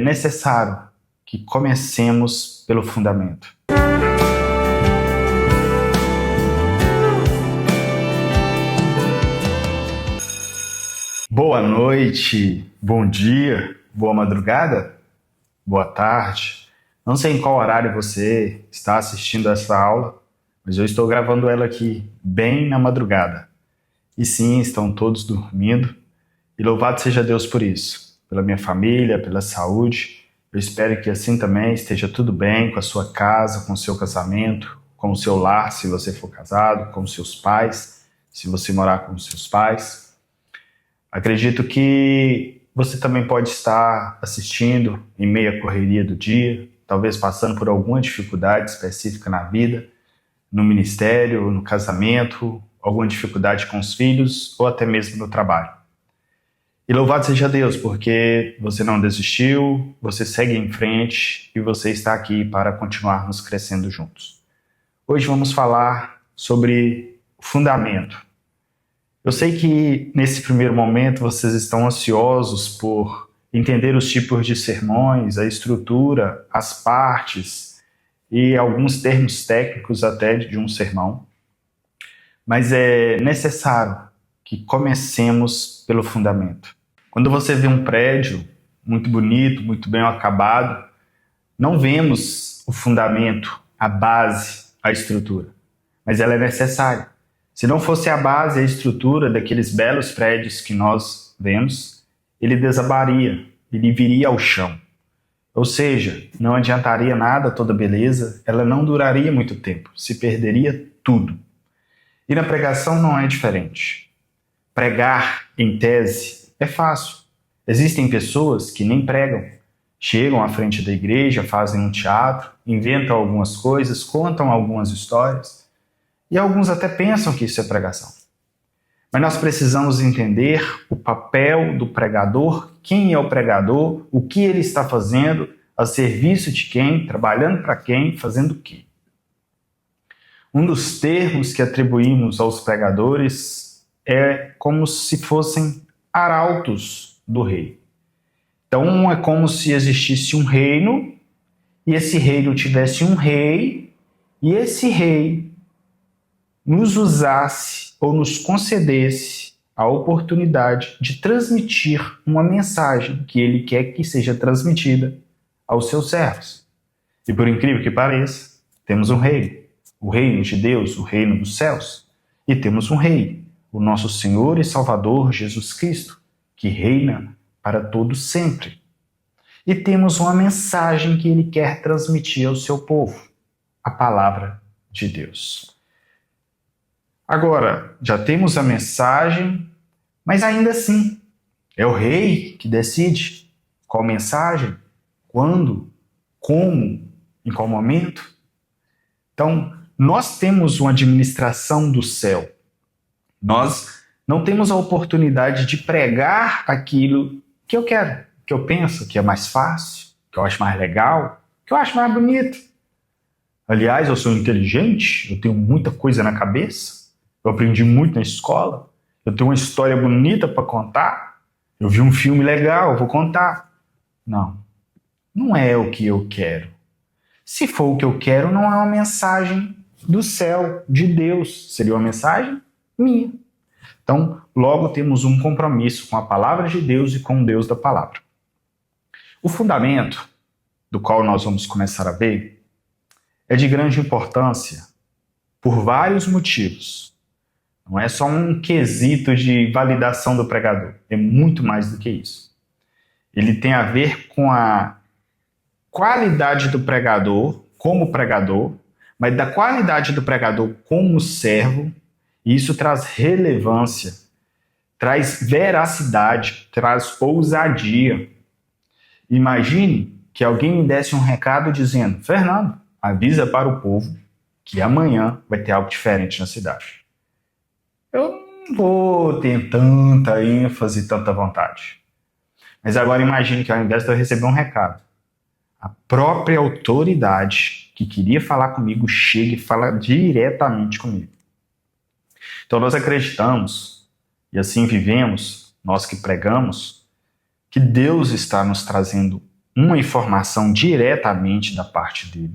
É necessário que comecemos pelo fundamento. Boa noite, bom dia, boa madrugada, boa tarde. Não sei em qual horário você está assistindo essa aula, mas eu estou gravando ela aqui bem na madrugada. E sim, estão todos dormindo. E louvado seja Deus por isso, pela minha família, pela saúde. Eu espero que assim também esteja tudo bem com a sua casa, com o seu casamento, com o seu lar, se você for casado, com os seus pais, se você morar com os seus pais. Acredito que você também pode estar assistindo em meio à correria do dia, talvez passando por alguma dificuldade específica na vida, no ministério, no casamento, alguma dificuldade com os filhos ou até mesmo no trabalho. E louvado seja Deus, porque você não desistiu, você segue em frente e você está aqui para continuarmos crescendo juntos. Hoje vamos falar sobre o fundamento. Eu sei que nesse primeiro momento vocês estão ansiosos por entender os tipos de sermões, a estrutura, as partes e alguns termos técnicos até de um sermão. Mas é necessário que comecemos pelo fundamento. Quando você vê um prédio muito bonito, muito bem acabado, não vemos o fundamento, a base, a estrutura, mas ela é necessária. Se não fosse a base e a estrutura daqueles belos prédios que nós vemos, ele desabaria, ele viria ao chão. Ou seja, não adiantaria nada toda beleza, ela não duraria muito tempo, se perderia tudo. E na pregação não é diferente. Pregar, em tese, é fácil. Existem pessoas que nem pregam. Chegam à frente da igreja, fazem um teatro, inventam algumas coisas, contam algumas histórias. E alguns até pensam que isso é pregação. Mas nós precisamos entender o papel do pregador, quem é o pregador, o que ele está fazendo, a serviço de quem, trabalhando para quem, fazendo o quê. Um dos termos que atribuímos aos pregadores é como se fossem arautos do rei. Então é como se existisse um reino e esse reino tivesse um rei e esse rei nos usasse ou nos concedesse a oportunidade de transmitir uma mensagem que ele quer que seja transmitida aos seus servos. E por incrível que pareça, temos um reino, o reino de Deus, o reino dos céus, e temos um rei, o nosso Senhor e Salvador Jesus Cristo, que reina para todos sempre. E temos uma mensagem que ele quer transmitir ao seu povo, a palavra de Deus. Agora, já temos a mensagem, mas ainda assim, é o rei que decide qual mensagem, quando, como, em qual momento. Então, nós temos uma administração do céu. Nós não temos a oportunidade de pregar aquilo que eu quero, que eu penso que é mais fácil, que eu acho mais legal, que eu acho mais bonito. Aliás, eu sou inteligente, eu tenho muita coisa na cabeça, eu aprendi muito na escola, eu tenho uma história bonita para contar, eu vi um filme legal, eu vou contar. Não, não é o que eu quero. Se for o que eu quero, não é uma mensagem do céu, de Deus, seria uma mensagem minha. Então, logo temos um compromisso com a palavra de Deus e com o Deus da palavra. O fundamento, do qual nós vamos começar a ver, é de grande importância por vários motivos. Não é só um quesito de validação do pregador, é muito mais do que isso. Ele tem a ver com a qualidade do pregador como pregador, mas da qualidade do pregador como servo. E isso traz relevância, traz veracidade, traz ousadia. Imagine que alguém me desse um recado dizendo: Fernando, avisa para o povo que amanhã vai ter algo diferente na cidade. Eu não vou ter tanta ênfase, tanta vontade. Mas agora imagine que ao invés de eu receber um recado, a própria autoridade que queria falar comigo chega e fala diretamente comigo. Então nós acreditamos, e assim vivemos, nós que pregamos, que Deus está nos trazendo uma informação diretamente da parte dele.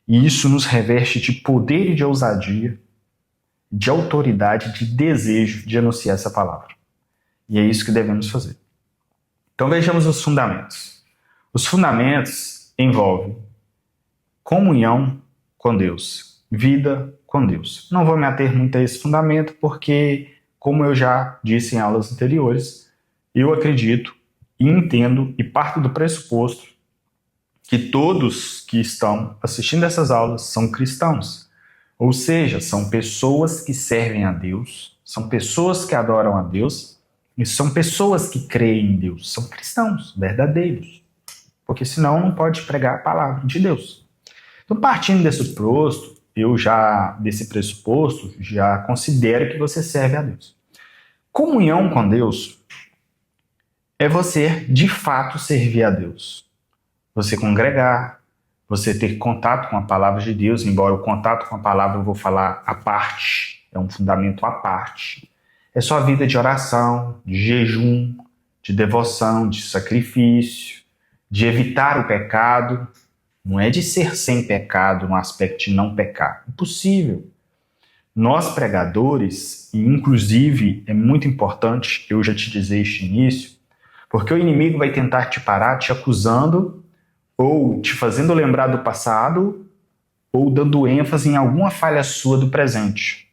E isso nos reveste de poder e de ousadia, de autoridade, de desejo de anunciar essa palavra. E é isso que devemos fazer. Então vejamos os fundamentos. Os fundamentos envolvem comunhão com Deus, vida com Deus. Não vou me ater muito a esse fundamento porque, como eu já disse em aulas anteriores, eu acredito e entendo e parto do pressuposto que todos que estão assistindo essas aulas são cristãos. Ou seja, são pessoas que servem a Deus, são pessoas que adoram a Deus e são pessoas que creem em Deus. São cristãos verdadeiros. Porque senão não pode pregar a palavra de Deus. Então, partindo desse pressuposto, já considero que você serve a Deus. Comunhão com Deus é você, de fato, servir a Deus. Você congregar, você ter contato com a palavra de Deus, embora o contato com a palavra eu vou falar à parte, é um fundamento à parte. É sua vida de oração, de jejum, de devoção, de sacrifício, de evitar o pecado. Não é de ser sem pecado no aspecto de não pecar. Impossível. Nós pregadores, e inclusive é muito importante eu já te dizer este início, porque o inimigo vai tentar te parar te acusando ou te fazendo lembrar do passado ou dando ênfase em alguma falha sua do presente.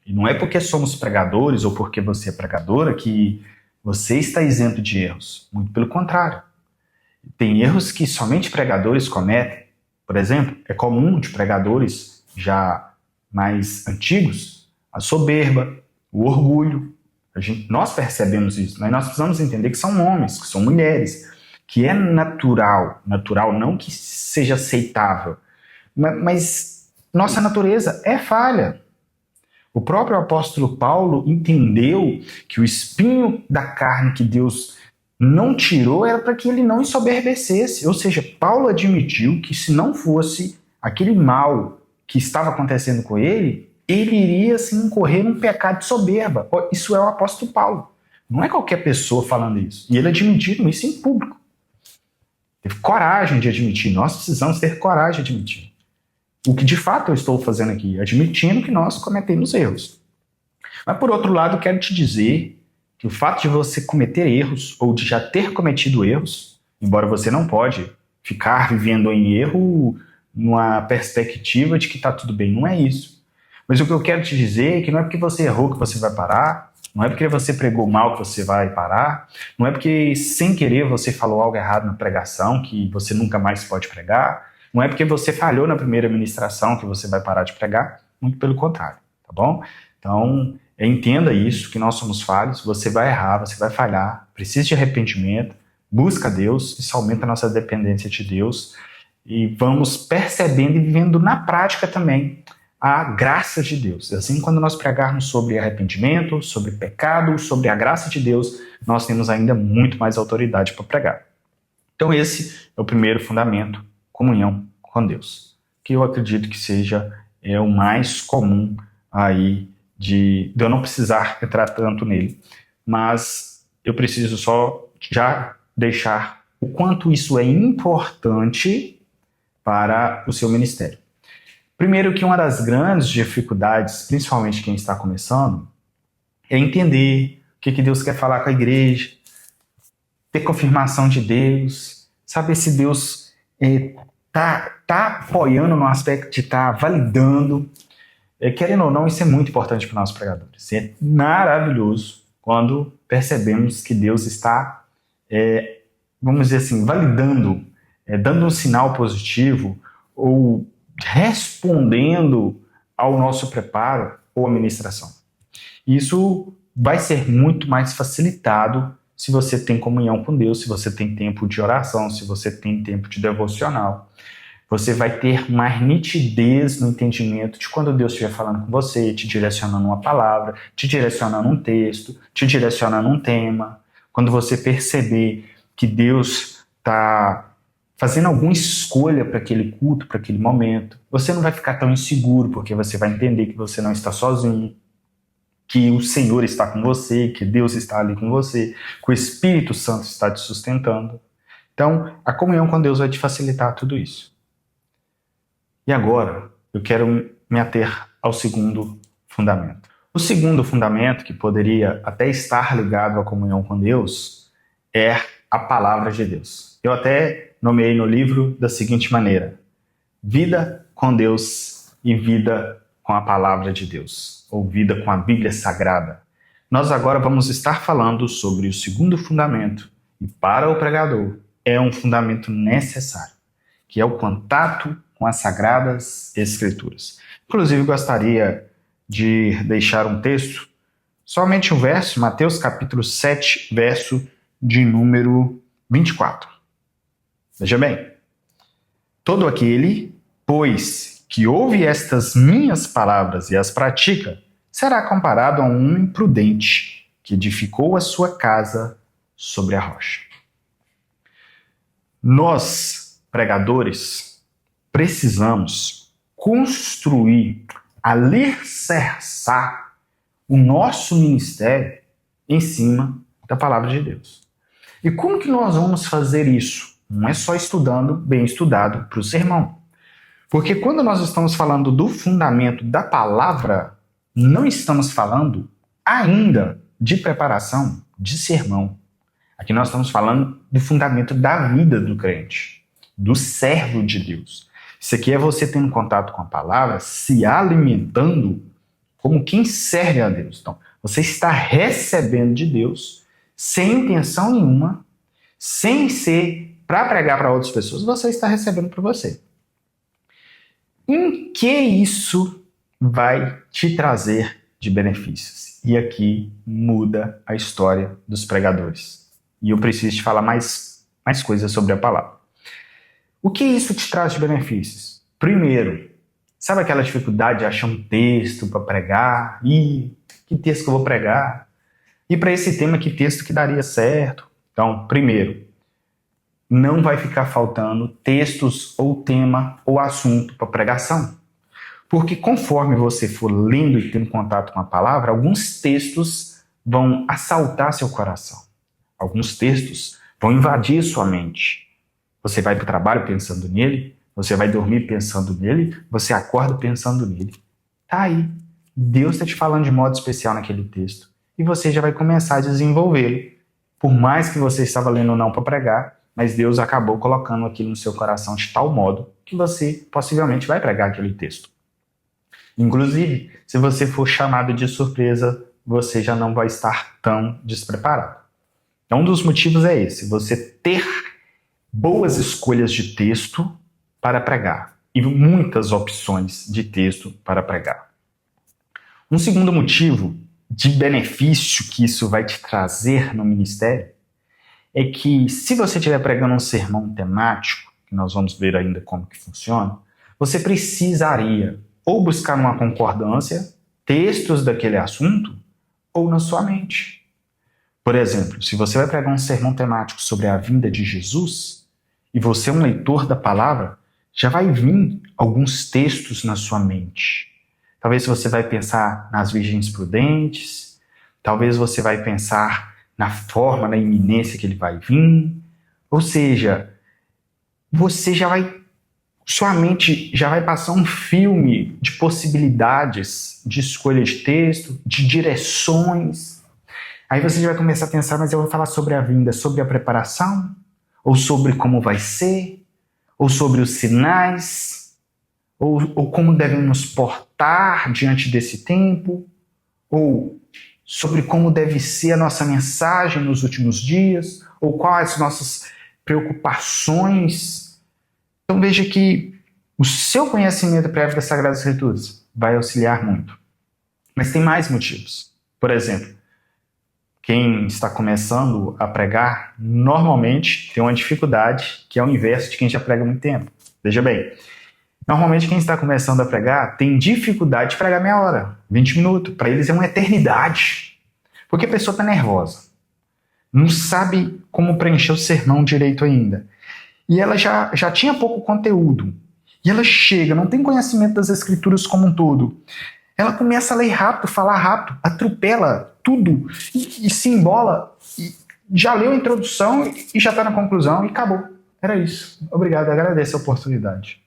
E não é porque somos pregadores ou porque você é pregadora que você está isento de erros. Muito pelo contrário. Tem erros que somente pregadores cometem. Por exemplo, é comum de pregadores já mais antigos a soberba, o orgulho. Nós percebemos isso, mas nós precisamos entender que são homens, que são mulheres, que é natural não que seja aceitável, mas nossa natureza é falha. O próprio apóstolo Paulo entendeu que o espinho da carne que Deus não tirou era para que ele não ensoberbecesse. Ou seja, Paulo admitiu que se não fosse aquele mal que estava acontecendo com ele, ele iria assim, incorrer num pecado de soberba. Isso é o apóstolo Paulo. Não é qualquer pessoa falando isso. E ele admitiu isso em público. Teve coragem de admitir. Nós precisamos ter coragem de admitir. O que de fato eu estou fazendo aqui, admitindo que nós cometemos erros. Mas por outro lado, eu quero te dizer que o fato de você cometer erros ou de já ter cometido erros, embora você não pode ficar vivendo em erro numa perspectiva de que está tudo bem, não é isso. Mas o que eu quero te dizer é que não é porque você errou que você vai parar, não é porque você pregou mal que você vai parar, não é porque sem querer você falou algo errado na pregação que você nunca mais pode pregar, não é porque você falhou na primeira ministração que você vai parar de pregar, muito pelo contrário, tá bom? Então, entenda isso, que nós somos falhos, você vai errar, você vai falhar, precisa de arrependimento, busca Deus, isso aumenta a nossa dependência de Deus, e vamos percebendo e vivendo na prática também a graça de Deus. Assim, quando nós pregarmos sobre arrependimento, sobre pecado, sobre a graça de Deus, nós temos ainda muito mais autoridade para pregar. Então esse é o primeiro fundamento, comunhão com Deus, que eu acredito que seja o mais comum aí de eu não precisar entrar tanto nele, mas eu preciso só já deixar o quanto isso é importante para o seu ministério. Primeiro que uma das grandes dificuldades, principalmente quem está começando, é entender o que Deus quer falar com a igreja, ter confirmação de Deus, saber se Deus tá apoiando no aspecto de estar validando. Querendo ou não, isso é muito importante para nós pregadores. É maravilhoso quando percebemos que Deus está, vamos dizer assim, validando, dando um sinal positivo ou respondendo ao nosso preparo ou administração. Isso vai ser muito mais facilitado se você tem comunhão com Deus, se você tem tempo de oração, se você tem tempo de devocional. Você vai ter mais nitidez no entendimento de quando Deus estiver falando com você, te direcionando uma palavra, te direcionando um texto, te direcionando um tema. Quando você perceber que Deus está fazendo alguma escolha para aquele culto, para aquele momento, você não vai ficar tão inseguro, porque você vai entender que você não está sozinho, que o Senhor está com você, que Deus está ali com você, que o Espírito Santo está te sustentando. Então, a comunhão com Deus vai te facilitar tudo isso. E agora, eu quero me ater ao segundo fundamento. O segundo fundamento, que poderia até estar ligado à comunhão com Deus, é a palavra de Deus. Eu até nomeei no livro da seguinte maneira: vida com Deus e vida com a palavra de Deus, ou vida com a Bíblia Sagrada. Nós agora vamos estar falando sobre o segundo fundamento, e para o pregador é um fundamento necessário, que é o contato com as Sagradas Escrituras. Inclusive, gostaria de deixar um texto, somente um verso, Mateus capítulo 7, verso de número 24. Veja bem: todo aquele, pois, que ouve estas minhas palavras e as pratica, será comparado a um homem prudente que edificou a sua casa sobre a rocha. Nós, pregadores, precisamos construir, alicerçar o nosso ministério em cima da palavra de Deus. E como que nós vamos fazer isso? Não é só estudando, bem estudado, para o sermão. Porque quando nós estamos falando do fundamento da palavra, não estamos falando ainda de preparação de sermão. Aqui nós estamos falando do fundamento da vida do crente, do servo de Deus. Isso aqui é você tendo contato com a palavra, se alimentando como quem serve a Deus. Então, você está recebendo de Deus sem intenção nenhuma, sem ser para pregar para outras pessoas, você está recebendo para você. Em que isso vai te trazer de benefícios? E aqui muda a história dos pregadores. E eu preciso te falar mais coisas sobre a palavra. O que isso te traz de benefícios? Primeiro, sabe aquela dificuldade de achar um texto para pregar? Ih, que texto que eu vou pregar? E para esse tema, que texto que daria certo? Então, primeiro, não vai ficar faltando textos ou tema ou assunto para pregação. Porque conforme você for lendo e tendo contato com a palavra, alguns textos vão assaltar seu coração. Alguns textos vão invadir sua mente. Você vai para o trabalho pensando nele, você vai dormir pensando nele, você acorda pensando nele. Tá aí. Deus está te falando de modo especial naquele texto. E você já vai começar a desenvolvê-lo. Por mais que você estava lendo ou não para pregar, mas Deus acabou colocando aquilo no seu coração de tal modo que você possivelmente vai pregar aquele texto. Inclusive, se você for chamado de surpresa, você já não vai estar tão despreparado. Então, um dos motivos é esse: você ter boas escolhas de texto para pregar e muitas opções de texto para pregar. Um segundo motivo de benefício que isso vai te trazer no ministério é que, se você estiver pregando um sermão temático, que nós vamos ver ainda como que funciona, você precisaria ou buscar uma concordância, textos daquele assunto, ou na sua mente. Por exemplo, se você vai pregar um sermão temático sobre a vinda de Jesus, e você é um leitor da palavra, já vai vir alguns textos na sua mente. Talvez você vai pensar nas virgens prudentes, talvez você vai pensar na forma, na iminência que ele vai vir. Ou seja, sua mente já vai passar um filme de possibilidades de escolha de texto, de direções. Aí você já vai começar a pensar: mas eu vou falar sobre a vinda, sobre a preparação? Ou sobre como vai ser? Ou sobre os sinais? Ou como devemos nos portar diante desse tempo? Ou sobre como deve ser a nossa mensagem nos últimos dias? Ou quais as nossas preocupações? Então veja que o seu conhecimento prévio das Sagradas Escrituras vai auxiliar muito. Mas tem mais motivos. Por exemplo, quem está começando a pregar normalmente tem uma dificuldade que é o inverso de quem já prega há muito tempo. Veja bem, normalmente quem está começando a pregar tem dificuldade de pregar meia hora, 20 minutos. Para eles é uma eternidade. Porque a pessoa está nervosa. Não sabe como preencher o sermão direito ainda. E ela já tinha pouco conteúdo. E ela chega, não tem conhecimento das Escrituras como um todo. Ela começa a ler rápido, falar rápido, atropela tudo e se embola. já leu a introdução e já está na conclusão e acabou. Era isso. Obrigado, agradeço a oportunidade.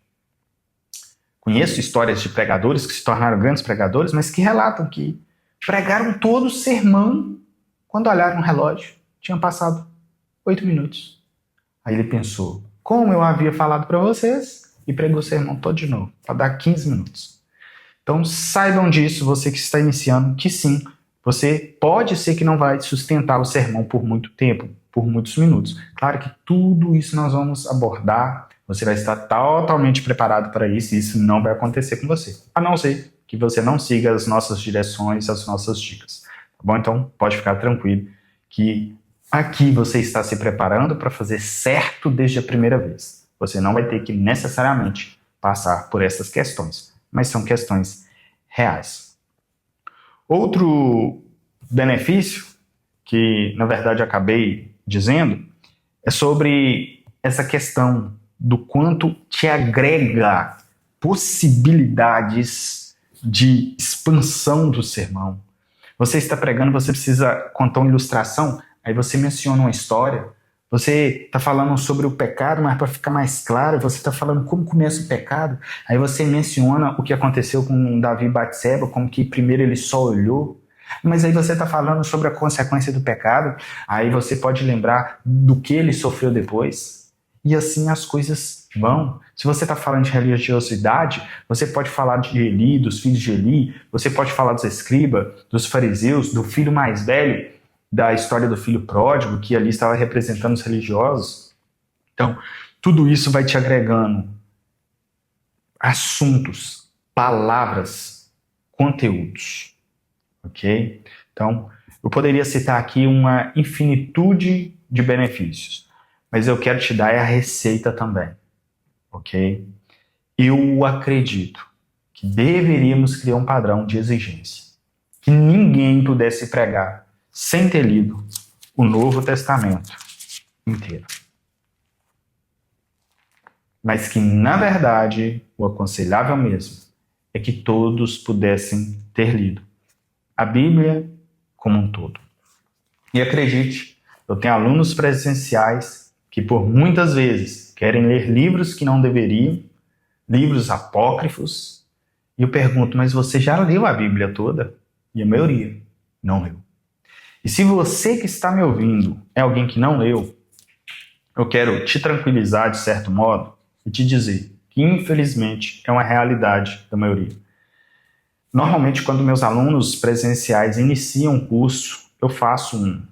Conheço histórias de pregadores que se tornaram grandes pregadores, mas que relatam que pregaram todo o sermão quando olharam o relógio. Tinham passado 8 minutos. Aí ele pensou, como eu havia falado para vocês, e pregou o sermão todo de novo, para dar 15 minutos. Então saibam disso, você que está iniciando, que sim, você pode ser que não vai sustentar o sermão por muito tempo, por muitos minutos. Claro que tudo isso nós vamos abordar, você vai estar totalmente preparado para isso e isso não vai acontecer com você. A não ser que você não siga as nossas direções, as nossas dicas. Tá bom? Então pode ficar tranquilo que aqui você está se preparando para fazer certo desde a primeira vez. Você não vai ter que necessariamente passar por essas questões, mas são questões reais. Outro benefício, que na verdade acabei dizendo, é sobre essa questão do quanto te agrega possibilidades de expansão do sermão. Você está pregando, você precisa contar uma ilustração, aí você menciona uma história, você está falando sobre o pecado, mas para ficar mais claro, você está falando como começa o pecado, aí você menciona o que aconteceu com Davi e Batseba, como que primeiro ele só olhou, mas aí você está falando sobre a consequência do pecado, aí você pode lembrar do que ele sofreu depois, e assim as coisas vão. Se você está falando de religiosidade, você pode falar de Eli, dos filhos de Eli, você pode falar dos escribas, dos fariseus, do filho mais velho, da história do filho pródigo, que ali estava representando os religiosos. Então, tudo isso vai te agregando assuntos, palavras, conteúdos. Ok? Então, eu poderia citar aqui uma infinitude de benefícios, mas eu quero te dar a receita também. Ok? Eu acredito que deveríamos criar um padrão de exigência. Que ninguém pudesse pregar sem ter lido o Novo Testamento inteiro. Mas que, na verdade, o aconselhável mesmo é que todos pudessem ter lido a Bíblia como um todo. E acredite, eu tenho alunos presenciais que por muitas vezes querem ler livros que não deveriam, livros apócrifos, e eu pergunto, mas você já leu a Bíblia toda? E a maioria não leu. E se você que está me ouvindo é alguém que não leu, eu quero te tranquilizar de certo modo e te dizer que infelizmente é uma realidade da maioria. Normalmente quando meus alunos presenciais iniciam um curso, eu faço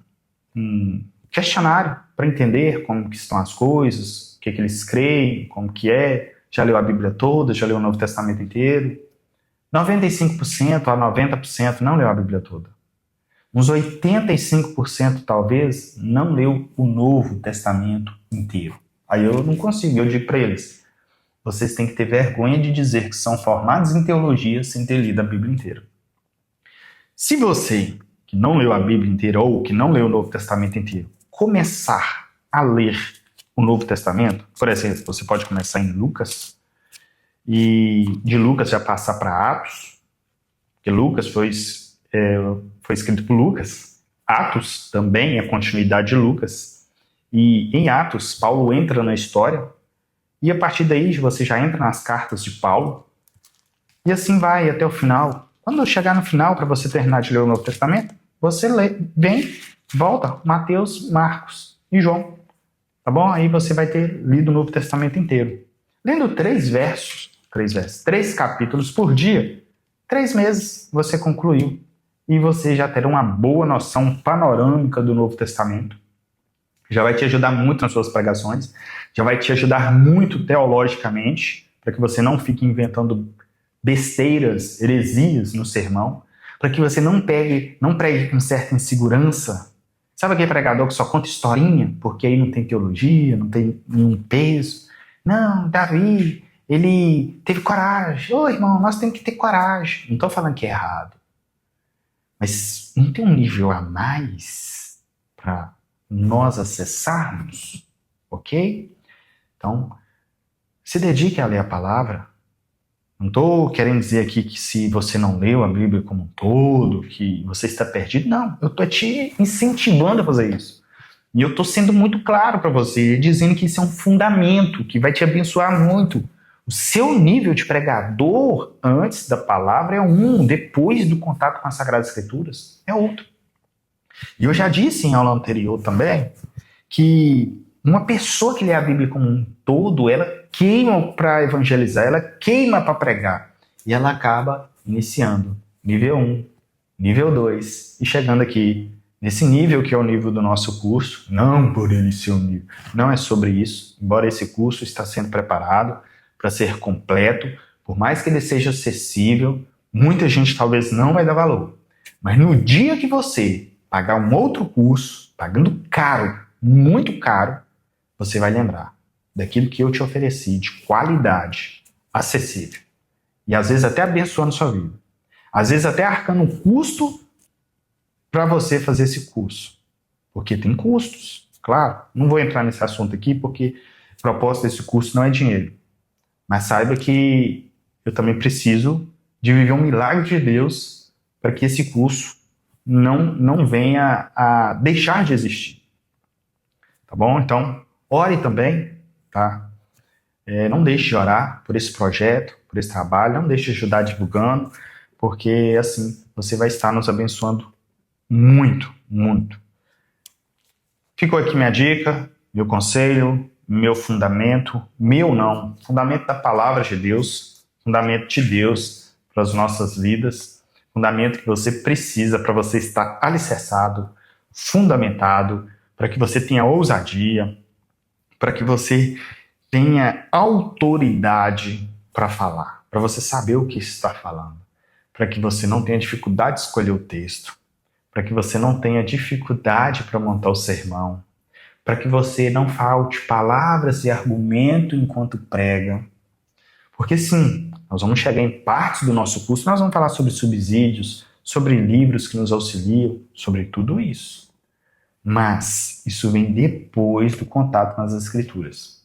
um questionário para entender como que estão as coisas, o que eles creem, como que é, já leu a Bíblia toda, já leu o Novo Testamento inteiro. 95% a 90% não leu a Bíblia toda. Uns 85% talvez não leu o Novo Testamento inteiro. Aí eu não consigo, eu digo para eles, vocês têm que ter vergonha de dizer que são formados em teologia sem ter lido a Bíblia inteira. Se você, que não leu a Bíblia inteira ou que não leu o Novo Testamento inteiro, começar a ler o Novo Testamento, por exemplo, você pode começar em Lucas, e de Lucas já passar para Atos, porque Lucas foi escrito por Lucas. Atos também é a continuidade de Lucas. E em Atos, Paulo entra na história, e a partir daí você já entra nas cartas de Paulo, e assim vai até o final. Quando chegar no final, para você terminar de ler o Novo Testamento, você vem, volta, Mateus, Marcos e João. Tá bom? Aí você vai ter lido o Novo Testamento inteiro. Lendo 3 capítulos por dia, 3 meses você concluiu. E você já terá uma boa noção panorâmica do Novo Testamento. Já vai te ajudar muito nas suas pregações, já vai te ajudar muito teologicamente, para que você não fique inventando besteiras, heresias no sermão, para que você não pregue com certa insegurança. Sabe aquele pregador que só conta historinha, porque aí não tem teologia, não tem nenhum peso? Não, Davi, ele teve coragem. Ô, irmão, nós temos que ter coragem. Não estou falando que é errado. Mas não tem um nível a mais para nós acessarmos, ok? Então, se dedique a ler a palavra. Não estou querendo dizer aqui que se você não leu a Bíblia como um todo, que você está perdido. Não, eu estou te incentivando a fazer isso. E eu estou sendo muito claro para você, dizendo que isso é um fundamento que vai te abençoar muito. O seu nível de pregador antes da palavra é um, depois do contato com as Sagradas Escrituras é outro. E eu já disse em aula anterior também que uma pessoa que lê a Bíblia como um todo, ela queima para evangelizar, ela queima para pregar. E ela acaba iniciando nível 1, nível 2 e chegando aqui nesse nível que é o nível do nosso curso. Não por ele ser um nível. Não é sobre isso. Embora esse curso está sendo preparado para ser completo, por mais que ele seja acessível, muita gente talvez não vai dar valor. Mas no dia que você pagar um outro curso, pagando caro, muito caro, você vai lembrar daquilo que eu te ofereci de qualidade, acessível. E às vezes até abençoando sua vida. Às vezes até arcando um custo para você fazer esse curso. Porque tem custos, claro. Não vou entrar nesse assunto aqui porque o propósito desse curso não é dinheiro. Mas saiba que eu também preciso de viver um milagre de Deus para que esse curso não venha a deixar de existir. Tá bom? Então, ore também, tá? Não deixe de orar por esse projeto, por esse trabalho. Não deixe de ajudar divulgando, porque assim você vai estar nos abençoando muito, muito. Ficou aqui minha dica, meu conselho, meu fundamento, fundamento da palavra de Deus, fundamento de Deus para as nossas vidas, fundamento que você precisa para você estar alicerçado, fundamentado, para que você tenha ousadia, para que você tenha autoridade para falar, para você saber o que está falando, para que você não tenha dificuldade de escolher o texto, para que você não tenha dificuldade para montar o sermão, para que você não falte palavras e argumento enquanto prega. Porque sim, nós vamos chegar em partes do nosso curso, nós vamos falar sobre subsídios, sobre livros que nos auxiliam, sobre tudo isso. Mas isso vem depois do contato com as Escrituras.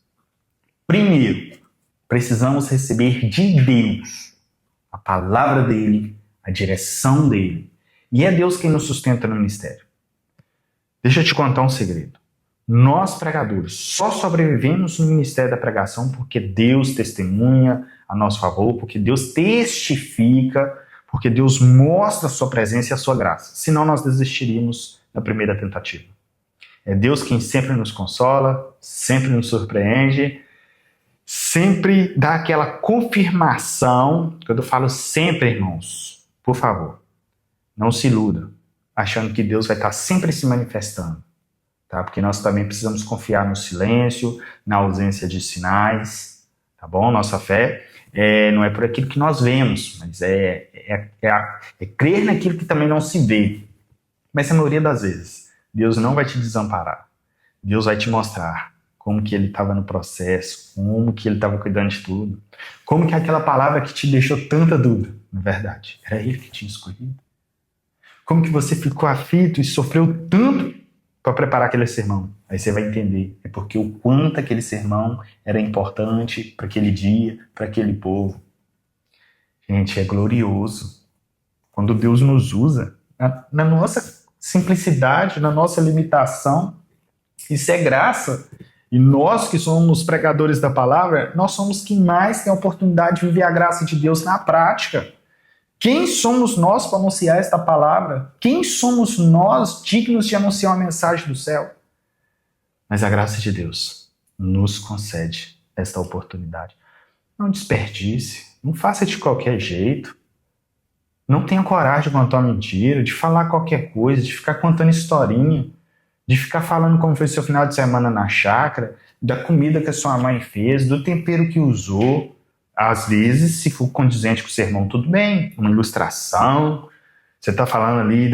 Primeiro, precisamos receber de Deus a palavra dele, a direção dele. E é Deus quem nos sustenta no ministério. Deixa eu te contar um segredo. Nós, pregadores, só sobrevivemos no ministério da pregação porque Deus testemunha a nosso favor, porque Deus testifica, porque Deus mostra a sua presença e a sua graça. Senão nós desistiríamos na primeira tentativa. É Deus quem sempre nos consola, sempre nos surpreende, sempre dá aquela confirmação. Quando eu falo sempre, irmãos, por favor, não se iluda, achando que Deus vai estar sempre se manifestando. Tá? Porque nós também precisamos confiar no silêncio, na ausência de sinais, tá bom? Nossa fé não é por aquilo que nós vemos, mas é crer naquilo que também não se vê. Mas a maioria das vezes, Deus não vai te desamparar. Deus vai te mostrar como que Ele estava no processo, como que Ele estava cuidando de tudo, como que aquela palavra que te deixou tanta dúvida, na verdade, era Ele que tinha escolhido. Como que você ficou aflito e sofreu tanto para preparar aquele sermão. Aí você vai entender. É porque o quanto aquele sermão era importante para aquele dia, para aquele povo. Gente, é glorioso. Quando Deus nos usa, na nossa simplicidade, na nossa limitação, isso é graça. E nós que somos pregadores da palavra, nós somos quem mais tem a oportunidade de viver a graça de Deus na prática. Quem somos nós para anunciar esta palavra? Quem somos nós dignos de anunciar uma mensagem do céu? Mas a graça de Deus nos concede esta oportunidade. Não desperdice, não faça de qualquer jeito. Não tenha coragem de contar uma mentira, de falar qualquer coisa, de ficar contando historinha, de ficar falando como foi seu final de semana na chácara, da comida que a sua mãe fez, do tempero que usou. Às vezes, se for condizente com o sermão, tudo bem. Uma ilustração. Você está falando ali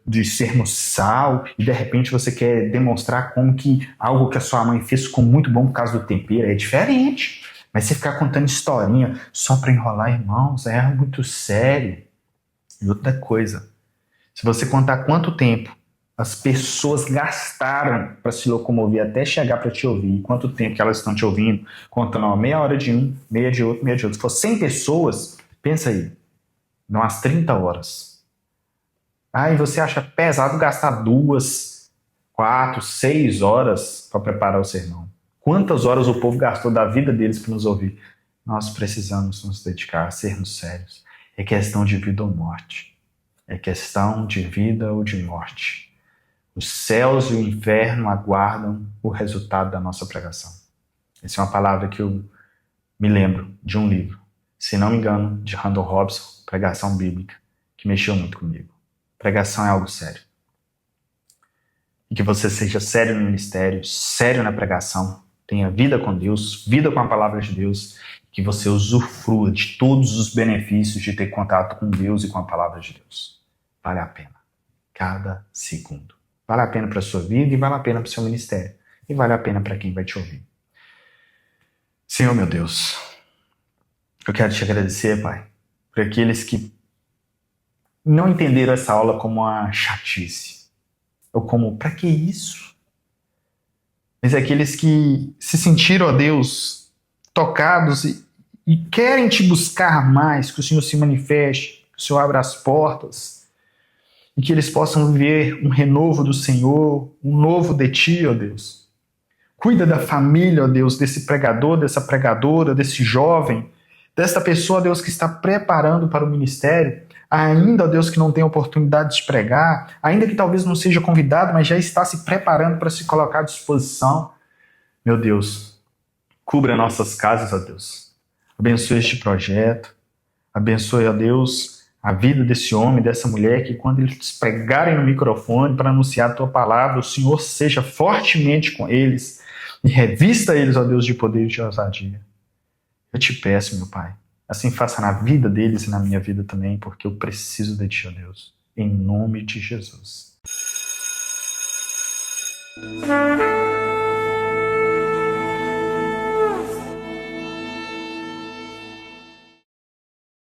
de sermos sal e de repente você quer demonstrar como que algo que a sua mãe fez ficou muito bom por causa do tempero. É diferente. Mas você ficar contando historinha só para enrolar, irmãos, é algo muito sério. E outra coisa, se você contar quanto tempo as pessoas gastaram para se locomover até chegar para te ouvir, quanto tempo que elas estão te ouvindo, contando meia hora de um, meia de outro, meia de outro. Se for 100 pessoas, pensa aí, dão umas 30 horas. E você acha pesado gastar 2 4, 6 horas para preparar o sermão. Quantas horas o povo gastou da vida deles para nos ouvir? Nós precisamos nos dedicar a sermos sérios. É questão de vida ou morte. É questão de vida ou de morte. Os céus e o inferno aguardam o resultado da nossa pregação. Essa é uma palavra que eu me lembro de um livro, se não me engano, de Randall Robinson, Pregação Bíblica, que mexeu muito comigo. Pregação é algo sério. E que você seja sério no ministério, sério na pregação, tenha vida com Deus, vida com a palavra de Deus, que você usufrua de todos os benefícios de ter contato com Deus e com a palavra de Deus. Vale a pena. Cada segundo. Vale a pena para a sua vida e vale a pena para o seu ministério. E vale a pena para quem vai te ouvir. Senhor, meu Deus, eu quero te agradecer, Pai, por aqueles que não entenderam essa aula como uma chatice, ou como, para que isso? Mas aqueles que se sentiram, ó Deus, tocados e querem te buscar mais, que o Senhor se manifeste, que o Senhor abra as portas, e que eles possam ver um renovo do Senhor, um novo de Ti, ó Deus. Cuida da família, ó Deus, desse pregador, dessa pregadora, desse jovem, desta pessoa, ó Deus, que está preparando para o ministério, ainda, ó Deus, que não tem oportunidade de pregar, ainda que talvez não seja convidado, mas já está se preparando para se colocar à disposição. Meu Deus, cubra nossas casas, ó Deus. Abençoe este projeto. Abençoe, ó Deus, a vida desse homem, dessa mulher, que quando eles pregarem no microfone para anunciar a Tua palavra, o Senhor seja fortemente com eles e revista eles, ó Deus, de poder e de ousadia. Eu te peço, meu Pai, assim faça na vida deles e na minha vida também, porque eu preciso de Ti, ó Deus. Em nome de Jesus.